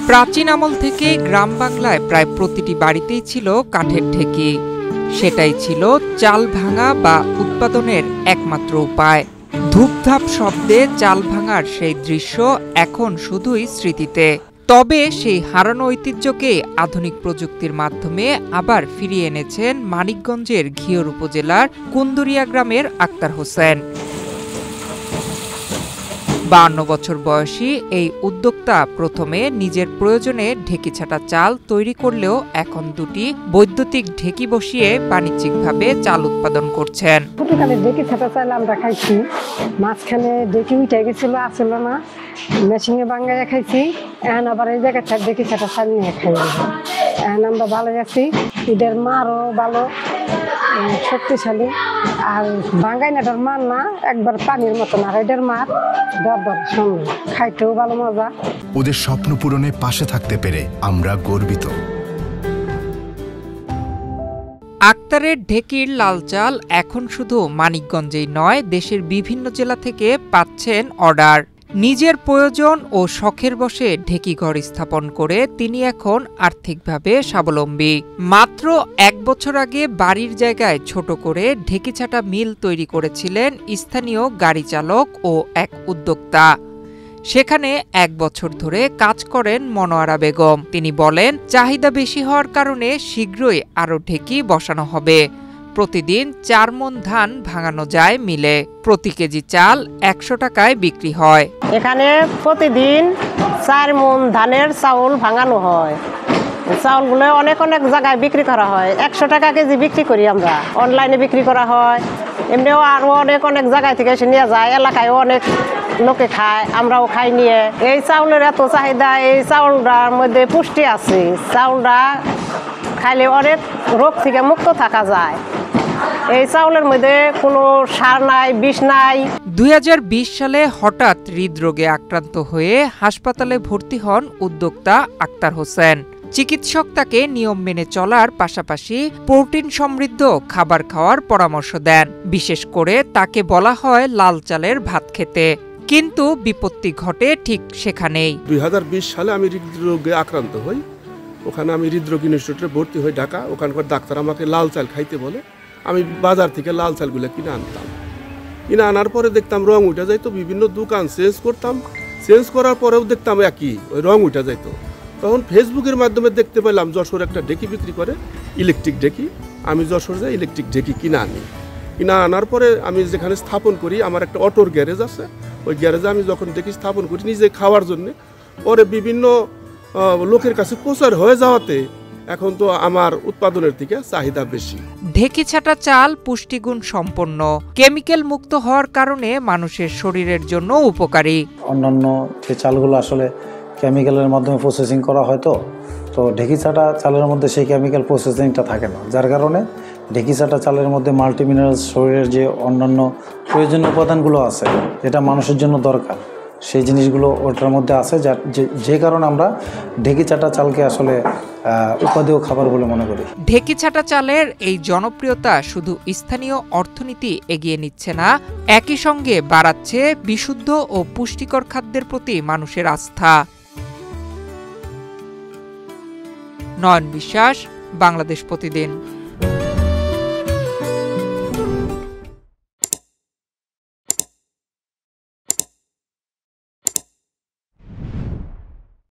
প্রাচীন আমল থেকে গ্রাম বাংলায় প্রায় প্রতিটি বাড়িতেই ছিল কাঠের ঢেঁকি। সেটাই ছিল চাল ভাঙা বা উৎপাদনের একমাত্র উপায়। ধূপধাপ শব্দে চাল ভাঙার সেই দৃশ্য এখন শুধুই স্মৃতিতে। তবে সেই হারানো ঐতিহ্যকে আধুনিক প্রযুক্তির মাধ্যমে আবার ফিরিয়ে এনেছেন মানিকগঞ্জের ঘিওর উপজেলার কুন্দুরিয়া গ্রামের আক্তার হোসেন। 52 বছর বয়সী এই উদ্যোক্তা প্রথমে নিজের প্রয়োজনে ঢেঁকি ছাটা চাল তৈরি করলেও এখন দুটি বৈদ্যুতিক ঢেঁকি বসিয়ে বাণিজ্যিকভাবে চাল উৎপাদন করছেন। ঢেঁকি ছাটা চাল আমরা খাইছি, মাঝখানে ঢেঁকি উঠে গেছিল, আসছিল না, মেশিনে বাঙ্গাইয়া খাইছি। এখন আবার এই জায়গায় ঢেঁকি ছাটা চাল নিয়ে খাই। এখন আমরা ভালো আছি, এদের মারও ভালো, শক্তিশালী। আর বাঙ্গাইনাটার মার না একবার পানির মতন, আর এদের মার দরবার সুন্দর, খাইতেও ভালো মজা। ওদের স্বপ্ন পূরণে পাশে থাকতে পেরে আমরা গর্বিত। আক্তারের ঢেঁকির লাল চাল এখন শুধু মানিকগঞ্জেই নয়, দেশের বিভিন্ন জেলা থেকে পাচ্ছেন অর্ডার। নিজের প্রয়োজন ও শখের বশে ঢেঁকি ঘর স্থাপন করে তিনি এখন আর্থিকভাবে স্বাবলম্বী। মাত্র 1 বছর আগে বাড়ির জায়গায় ছোট করে ঢেঁকি ছাটা মিল তৈরি করেছিলেন স্থানীয় গাড়ি চালক ও এক উদ্যোক্তা। সেখানে 1 বছর ধরে কাজ করেন মনোয়ারা বেগম। তিনি বলেন, চাহিদা বেশি হওয়ার কারণে শীঘ্রই আরও ঢেঁকি বসানো হবে। প্রতিদিন 4 মণ ধান ভাঙানো যায় মিলে। প্রতি কেজি চাল 100 টাকায় বিক্রি হয়। এখানে প্রতিদিন 4 মণ ধানের চাউল ভাঙানো হয়। চাউলগুলো অনেক অনেক জায়গায় বিক্রি করা হয়। 100 টাকা কেজি বিক্রি করি আমরা। অনলাইনে বিক্রি করা হয়, এমনিও আরও অনেক অনেক জায়গায় থেকে এসে নিয়ে যায়। এলাকায় অনেক লোকে খায়, আমরাও খাই নিয়ে। এই চাউলের এত চাহিদা, এই চাউলটার মধ্যে পুষ্টি আছে। চাউলটা খাইলে অনেক রোগ থেকে মুক্ত থাকা যায়। এই চাউলের মধ্যে কোনো সার নাই, বিষ নাই। 2020 সালে হঠাৎ হৃদরোগে আক্রান্ত হয়ে হাসপাতালে ভর্তি হন উদ্যোক্তা আক্তার হোসেন। চিকিৎসক তাকে নিয়ম মেনে চলার পাশাপাশি প্রোটিন সমৃদ্ধ খাবার খাওয়ার পরামর্শ দেন। বিশেষ করে তাকে বলা হয় লাল চালের ভাত খেতে। কিন্তু বিপত্তি ঘটে ঠিক সেখানেই। 2020 সালে আমি হৃদরোগে আক্রান্ত হই। ওখানে আমি হৃদরোগ ইনস্টিটিউটে ভর্তি হই ঢাকা। ওখানকার ডাক্তার আমাকে লাল চাল খাইতে বলে। আমি বাজার থেকে লাল চালগুলো কিনে আনতাম। কিনে আনার পরে দেখতাম রং উঠে যাইতো। বিভিন্ন দোকান চেঞ্জ করতাম, চেঞ্জ করার পরেও দেখতাম একই, ওই রং উঠে যাইতো। তখন ফেসবুকের মাধ্যমে দেখতে পেলাম যশোর একটা ঢেঁকি বিক্রি করে, ইলেকট্রিক ঢেঁকি। আমি যশোর যাই ইলেকট্রিক ঢেঁকি কিনে আনি। কিনে আনার পরে আমি যেখানে স্থাপন করি, আমার একটা অটোর গ্যারেজ আছে। ওই গ্যারেজে আমি যখন ঢেঁকি স্থাপন করি নিজে খাওয়ার জন্যে, পরে বিভিন্ন লোকের কাছে প্রচার হয়ে যাওয়াতে এখন তো আমার উৎপাদনের থেকে চাহিদা বেশি। ঢেঁকি ছাটা চাল পুষ্টিগুণ সম্পন্ন, কেমিক্যাল মুক্ত হওয়ার কারণে মানুষের শরীরের জন্য উপকারী। অন্যান্য যে চালগুলো আসলে কেমিক্যালের মাধ্যমে প্রসেসিং করা হয়, তো ঢেঁকি ছাটা চালের মধ্যে সেই কেমিক্যাল প্রসেসিংটা থাকে না, যার কারণে ঢেঁকি ছাটা চালের মধ্যে মাল্টিমিনারেলস, শরীরের যে অন্যান্য প্রয়োজনীয় উপাদানগুলো আছে যেটা মানুষের জন্য দরকার, সেই জিনিসগুলো ওটার মধ্যে আছে, যে কারণে আমরা ঢেঁকি ছাটা চালকে আসলে উপাদেয় খাবার বলে মনে করি। ঢেঁকি ছাটা চালের এই জনপ্রিয়তা শুধু স্থানীয় অর্থনীতি এগিয়ে নিচ্ছে না, একই সঙ্গে বাড়াচ্ছে বিশুদ্ধ ও পুষ্টিকর খাদ্যের প্রতি মানুষের আস্থা। নয়ন বিশ্বাস, বাংলাদেশ প্রতিদিন।